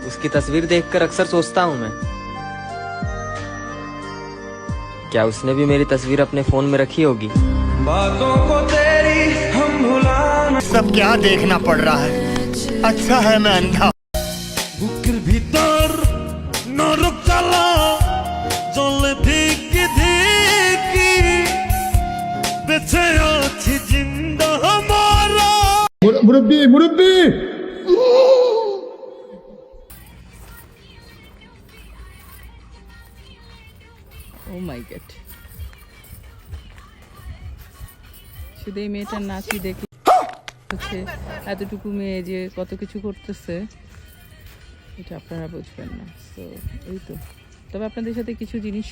उसकी तस्वीर देखकर अक्सर सोचता हूँ मैं, क्या उसने भी मेरी तस्वीर अपने फोन में रखी होगी। बातों को तेरी हम भुलाना। सब क्या देखना पड़ रहा है, अच्छा है मैं अंधा। বুকের ভিতর নরক জ্বালা জ্বলে ধিকি ধিকি বেঁচে আছি জিন্দা মারা। মুরব্বি মুরব্বি ও মাই গড, শুধু এই মেয়েটার নাচই দেখে হচ্ছে এতটুকু মেয়ে যে কত কিছু করতেছে এটা আপনারা বুঝবেন না। তো এই তো, তবে আপনাদের সাথে কিছু জিনিস